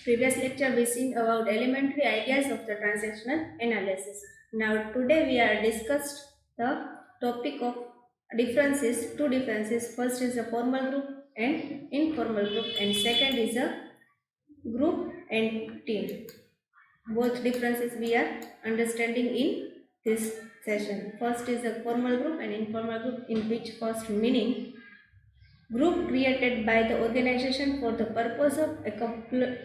Previous lecture we seen about elementary ideas of the transactional analysis. Now today we are discussed the topic of differences, two differences. First is a formal group and informal group, and second is a group and team. Both differences we are understanding in this session. First is a formal group and informal group, in which first meaning group created by the organization for the purpose of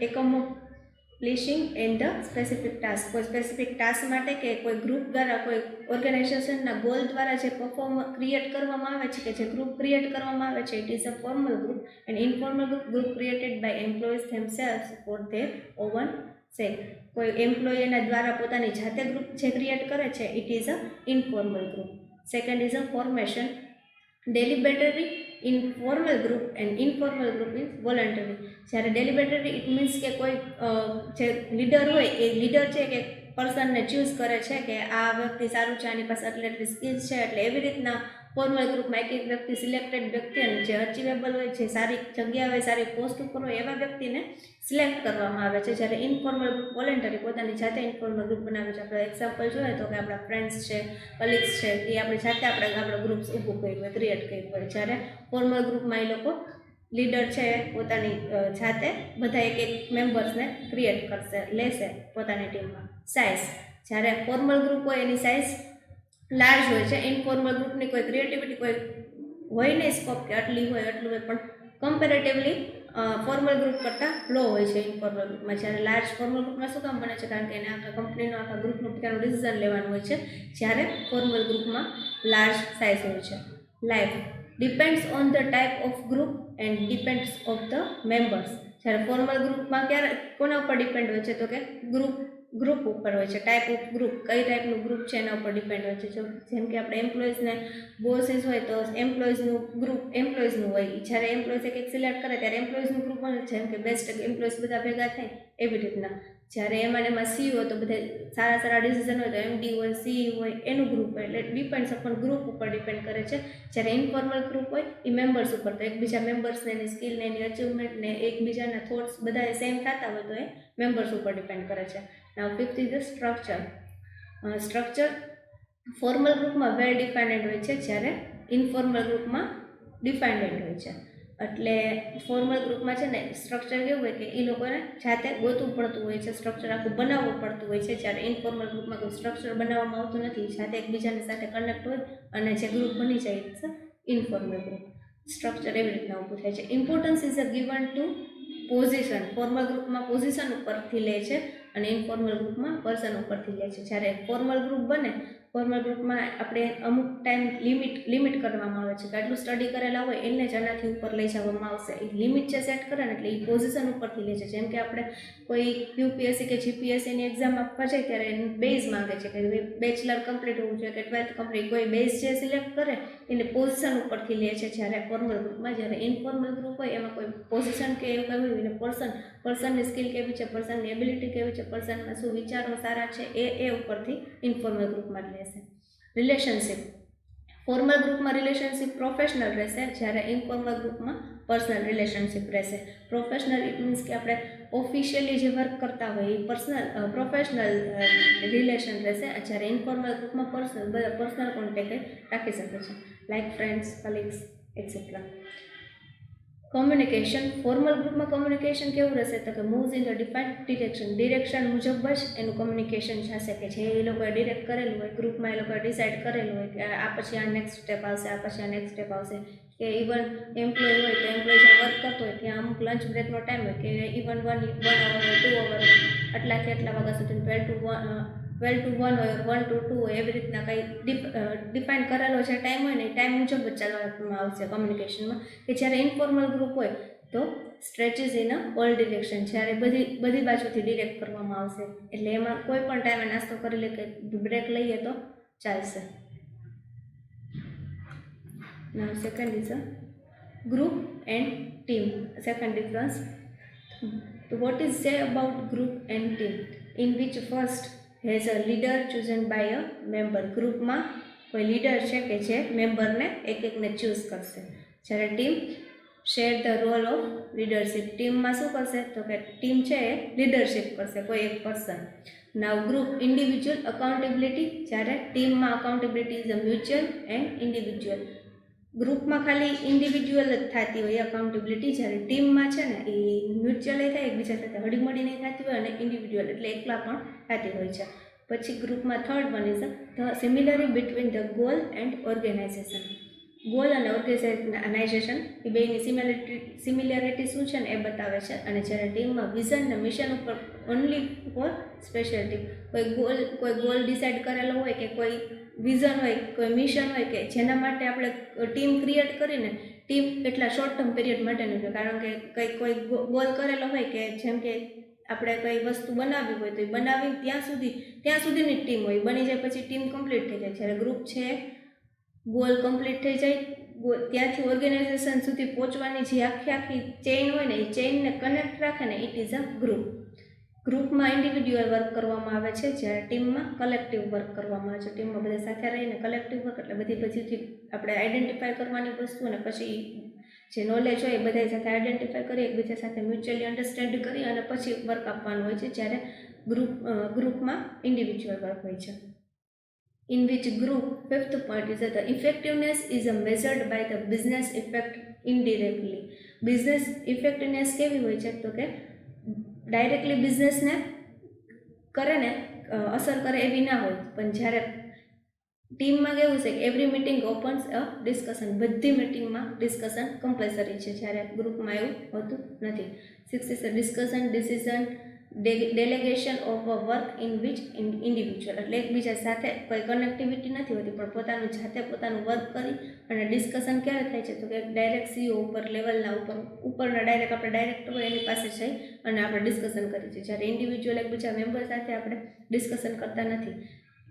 accomplishing in the specific task. કોઈ specific task માટે કે કોઈ group દ્વારા કોઈ ઓર્ગેનાઇઝેશનના goal દ્વારા જે create કરવામાં આવે છે કે જે ગ્રુપ ક્રિએટ કરવામાં આવે છે, it is a formal group. And informal group created by employees themselves for their own sake. કોઈ એમ્પ્લોયીના દ્વારા પોતાની જાતે ગ્રુપ જે ક્રિએટ કરે છે, it is a informal group. Second is a formation. Deliberatory informal group and informal group is voluntary. જ્યારે deliberatory it means કે કોઈ જે લીડર હોય એ લીડર છે કે પર્સનને ચૂઝ કરે છે કે આ વ્યક્તિ સારું છે, આની પાસે એટલી સ્કિલ્સ છે, એટલે એવી રીતના ફોર્મલ ગ્રુપમાં એક એક વ્યક્તિ સિલેક્ટેડ વ્યક્તિ અને જે અચીવેબલ હોય, જે સારી જગ્યા હોય, સારી પોસ્ટ ઉપર હોય એવા વ્યક્તિને સિલેક્ટ કરવામાં આવે છે. જ્યારે ઇનફોર્મલ ગ્રુપ વોલેન્ટરી પોતાની જાતે ઇનફોર્મલ ગ્રુપ બનાવે છે. આપણે એક્ઝામ્પલ જોઈએ તો કે આપણા ફ્રેન્ડ્સ છે, કલીગ્સ છે, એ આપણી જાતે આપણે ગ્રુપ્સ ઊભું કર્યું હોય, ક્રિએટ કર્યું હોય. જ્યારે ફોર્મલ ગ્રુપમાં એ લોકો લીડર છે પોતાની જાતે બધા એક એક મેમ્બર્સને ક્રિએટ કરશે, લેશે પોતાની ટીમમાં. સાઇઝ. જ્યારે ફોર્મલ ગ્રુપ હોય એની સાઇઝ લાર્જ હોય છે. ઇનફોર્મલ ગ્રુપની કોઈ ક્રિએટિવિટી કોઈ હોય નહીં સ્કોપ કે આટલી હોય આટલું હોય, પણ કમ્પેરેટિવલી ફોર્મલ ગ્રુપ કરતાં લો હોય છે ઇનફોર્મલ ગ્રુપમાં. જ્યારે લાર્જ ફોર્મલ ગ્રુપમાં શું કામ બને છે? કારણ કે એને આખા કંપનીનો આખા ગ્રુપનું પોતાનું ડિસિઝન લેવાનું હોય છે, જ્યારે ફોર્મલ ગ્રુપમાં લાર્જ સાઇઝ હોય છે. Life depends on the type of group and depends of the members. જ્યારે ફોર્મલ ગ્રુપમાં ક્યારે કોના ઉપર ડિપેન્ડ હોય છે? તો કે ગ્રુપ ઉપર હોય છે. ટાઈપ ઓફ ગ્રુપ, કઈ ટાઈપનું ગ્રુપ છે એના ઉપર ડિપેન્ડ હોય છે. જેમ કે આપણે એમ્પ્લોઈઝને બોસીસ હોય તો એમ્પ્લોઈઝનું ગ્રુપ એમ્પ્લોઈઝનું હોય. જ્યારે એમ્પ્લોઈઝ એક સિલેક્ટ કરે ત્યારે એમ્પ્લોઈઝનું ગ્રુપ હોય, જેમ કે બેસ્ટ એમ્પ્લોઈઝ બધા ભેગા થાય એવી રીતના. જ્યારે એમાં સીઈઓ હોય તો બધા સારા ડિસિઝન હોય તો એમડી હોય, સીઈ હોય, એનું ગ્રુપ હોય. એટલે ડિપેન્ડ્સ અપોન ગ્રુપ ઉપર ડિપેન્ડ કરે છે. જ્યારે ઇનફોર્મલ ગ્રુપ હોય એ મેમ્બર્સ ઉપર, તો એકબીજા મેમ્બર્સને એની સ્કિલને એની અચીવમેન્ટને એકબીજાના થોટ્સ બધા સેમ થતા હોય તો એ મેમ્બર્સ ઉપર ડિપેન્ડ કરે છે. Now fifth is the structure. Structure formal ગ્રુપમાં વેલ ડિફાઇન્ડ હોય છે, જ્યારે ઇનફોર્મલ ગ્રુપમાં ડિફાઇન્ડ હોય છે. એટલે ફોર્મલ ગ્રુપમાં છે ને સ્ટ્રક્ચર કેવું હોય કે એ લોકોને જાતે ગોતવું પડતું હોય છે, સ્ટ્રક્ચર આખું બનાવવું પડતું હોય છે. જ્યારે ઇનફોર્મલ ગ્રુપમાં કોઈ સ્ટ્રક્ચર બનાવવામાં આવતું નથી, જાતે એકબીજાની સાથે કનેક્ટ હોય અને જે ગ્રુપ બની જાય છે ઇનફોર્મલ ગ્રુપ. સ્ટ્રક્ચર એવી રીતના ઊભું થાય છે. Importance is a given to position. Formal ગ્રુપમાં પોઝિશન ઉપરથી લે છે અને ઇનફોર્મલ ગ્રુપમાં પર્સન ઉપરથી લે છે. જ્યારે ફોર્મલ ગ્રુપ બને, ફોર્મલ ગ્રુપમાં આપણે અમુક ટાઈમ લિમિટ કરવામાં આવે છે કે આટલું સ્ટડી કરેલા હોય એને જ આનાથી ઉપર લઈ જવામાં આવશે. એ લિમિટ જે સેટ કરે ને એટલે એ પોઝિશન ઉપરથી લે છે. જેમ કે આપણે કોઈ યુપીએસસી કે જીપીએસસીની એક્ઝામ આપવા જાય ત્યારે એને બેઝ માંગે છે કે બેચલર કમ્પ્લીટ હોવું જોઈએ કે 12th કમ્પ્લીટ. કોઈ બેઝ જે સિલેક્ટ કરે એને પોઝિશન ઉપરથી લે છે જ્યારે ફોર્મલ ગ્રુપમાં. જ્યારે ઇનફોર્મલ ગ્રુપ હોય એમાં કોઈ પોઝિશન કે એવું કંઈ હોય એને પર્સનની સ્કિલ કેવી છે, પર્સનની એબિલિટી કેવી છે, પર્સનમાં શું વિચારો સારા છે એ ઉપરથી ઇનફોર્મલ ગ્રુપમાં જ લેશે. રિલેશનશિપ. ફોર્મલ ગ્રુપમાં રિલેશનશિપ પ્રોફેશનલ રહેશે, જ્યારે ઇનફોર્મલ ગ્રુપમાં પર્સનલ રિલેશનશિપ રહેશે. પ્રોફેશનલ ઇટ મીન્સ કે આપણે ઓફિશિયલી જે વર્ક કરતા હોય એ પ્રોફેશનલ રિલેશન રહેશે, જ્યારે ઇનફોર્મલ ગ્રુપમાં પર્સનલ કોન્ટેક્ટ રાખી શકે છે, like friends, colleagues et cetera. Communication. Formal ગ્રુપમાં કોમ્યુનિકેશન કેવું રહેશે? તો કે moves in the defined direction મુજબ જ એનું કોમ્યુનિકેશન થશે, કે જે એ લોકોએ ડિરેક્ટ કરેલું હોય, ગ્રુપમાં એ લોકોએ ડિસાઇડ કરેલું હોય કે આ પછી આ નેક્સ્ટ સ્ટેપ આવશે, આ પછી આ નેક્સ્ટ સ્ટેપ આવશે. કે ઇવન એમ્પ્લોય હોય તો એમ્પ્લોય જ્યાં વર્ક કરતો હોય ત્યાં અમુક લંચ બ્રેકનો ટાઈમ હોય કે ઇવન 1 અવર હોય, 2 અવર હોય, આટલાથી આટલા વાગ્યા સુધી 12 to 1 હોય, 1 to 2 હોય, એવી રીતના કંઈ ડિફાઇન કરેલો જે ટાઈમ હોય ને એ ટાઈમ મુજબ જ ચાલવામાં આવશે કોમ્યુનિકેશનમાં. કે જ્યારે ઇનફોર્મલ ગ્રુપ હોય તો સ્ટ્રેચિસ ઇન ઓલ ડિરેક્શન, જ્યારે બધી બાજુથી ડિરેક્ટ કરવામાં આવશે. એટલે એમાં કોઈ પણ ટાઈમે નાસ્તો કરી લે કે બ્રેક લઈએ તો ચાલશે. Now second is a group and team. Second difference. What is say about group and team? In which first has a leader chosen by a member. ગ્રુપમાં કોઈ લીડર છે કે જે મેમ્બરને એકને ચૂઝ કરશે. જ્યારે team share the role of leadership. ટીમમાં શું કરશે તો કે ટીમ છે એ લીડરશિપ કરશે કોઈ એક પર્સન. નાવ ગ્રુપ ઇન્ડિવિજ્યુઅલ અકાઉન્ટેબિલિટી. જ્યારે ટીમમાં accountability is a mutual and individual. ગ્રુપમાં ખાલી ઇન્ડિવિજ્યુઅલ જ થતી હોય અકાઉન્ટેબિલિટી, જ્યારે ટીમમાં છે ને એ મ્યુચ્યુઅલ થાય, એકબીજા સાથે હળીમળીને થતી હોય, અને ઇન્ડિવિજ્યુઅલ એટલે એકલા પણ થતી હોય છે. પછી ગ્રુપમાં third one is the similarity between the goal and organisation. Goal અને ઓર્ગેનાઇઝેશન એ બેની સિમિલરિટી શું છે ને એ બતાવે છે. અને જ્યારે ટીમમાં વિઝન અને મિશન ઉપર ઓનલી ફોર સ્પેશિયલિટી, કોઈ ગોલ ડિસાઇડ કરેલો હોય કે કોઈ વિઝન હોય, કોઈ મિશન હોય કે જેના માટે આપણે ટીમ ક્રિએટ કરીને, ટીમ એટલા શોર્ટ ટર્મ પીરિયડ માટેનું છે. કારણ કે કોઈ ગોલ કરેલો હોય કે જેમ કે આપણે કઈ વસ્તુ બનાવવી હોય તો એ બનાવી ત્યાં સુધીની ટીમ હોય, બની જાય પછી ટીમ કમ્પ્લીટ થઈ જાય. જ્યારે ગ્રુપ છે ગોલ કમ્પ્લીટ થઈ જાય, ત્યાંથી ઓર્ગેનાઇઝેશન સુધી પહોંચવાની જે આખી ચેઇન હોય ને, એ ચેઇનને કનેક્ટ રાખે ને, ઇટ ઇઝ અ ગ્રુપ. ગ્રુપમાં ઇન્ડિવિડ્યુઅલ વર્ક કરવામાં આવે છે, જ્યારે ટીમમાં કલેક્ટિવ વર્ક કરવામાં આવે છે. ટીમમાં બધા સાથે રહીને કલેક્ટિવ વર્ક એટલે બધીથી આપણે આઈડેન્ટિફાય કરવાની વસ્તુ, અને પછી જે નોલેજ હોય એ બધા સાથે આઈડેન્ટિફાય કરી, એકબીજા સાથે મ્યુચ્યુઅલી અન્ડરસ્ટેન્ડ કરી અને પછી વર્ક આપવાનું હોય છે. જ્યારે ગ્રુપમાં ઇન્ડિવિજ્યુઅલ વર્ક હોય છે. In which group, fifth point is that the effectiveness is measured by the business effect indirectly. Business effectiveness કેવી હોય છે તો કે ડાયરેક્ટલી બિઝનેસને કરે ને અસર કરે એવી ના હોય, પણ જ્યારે ટીમમાં કેવું છે કે એવરી મિટિંગ ઓપન્સ અ ડિસ્કશન, બધી મિટિંગમાં ડિસ્કશન કમ્પલસરી છે, જ્યારે ગ્રુપમાં એવું હોતું નથી. 6 is a discussion, decision, delegation of a work in which individual, એટલે એકબીજા સાથે કોઈ કનેક્ટિવિટી નથી હોતી, પણ પોતાનું વર્ક કરી અને ડિસ્કશન ક્યારે થાય છે તો કે ડાયરેક્ટ સીઓ ઉપર લેવલના ઉપરના ડાયરેક્ટ આપણે ડાયરેક્ટર હોય એની પાસે જઈ અને આપણે ડિસ્કશન કરીએ છીએ. જ્યારે ઇન્ડિવિજ્યુઅલ એકબીજા મેમ્બર સાથે આપણે ડિસ્કશન કરતા નથી.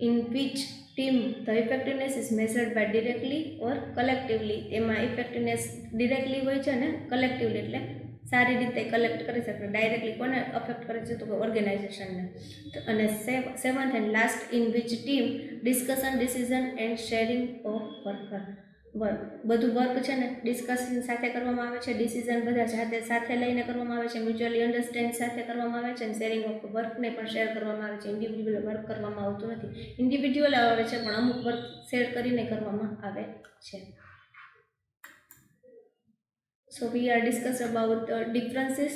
In which team the effectiveness is measured by directly or collectively. એમાં ઇફેક્ટિવનેસ ડિરેક્ટલી હોય છે અને કલેક્ટિવલી એટલે સારી રીતે કલેક્ટ કરી શકે. ડાયરેક્ટલી કોને અફેક્ટ કરે છે તો કે ઓર્ગેનાઇઝેશનને. અને seventh and last, in which team discussion, decision and sharing of work. બધું વર્ક છે ને ડિસ્કશન સાથે કરવામાં આવે છે, ડિસિઝન બધા સાથે લઈને કરવામાં આવે છે, મ્યુચ્યુઅલી અન્ડરસ્ટેન્ડ સાથે કરવામાં આવે છે, અને શેરિંગ ઓફ વર્કને પણ શેર કરવામાં આવે છે. ઇન્ડિવિજ્યુઅલ વર્ક કરવામાં આવતું નથી. ઇન્ડિવિજ્યુઅલ આવે છે પણ અમુક વર્ક શેર કરીને કરવામાં આવે છે. So we are discussed about the differences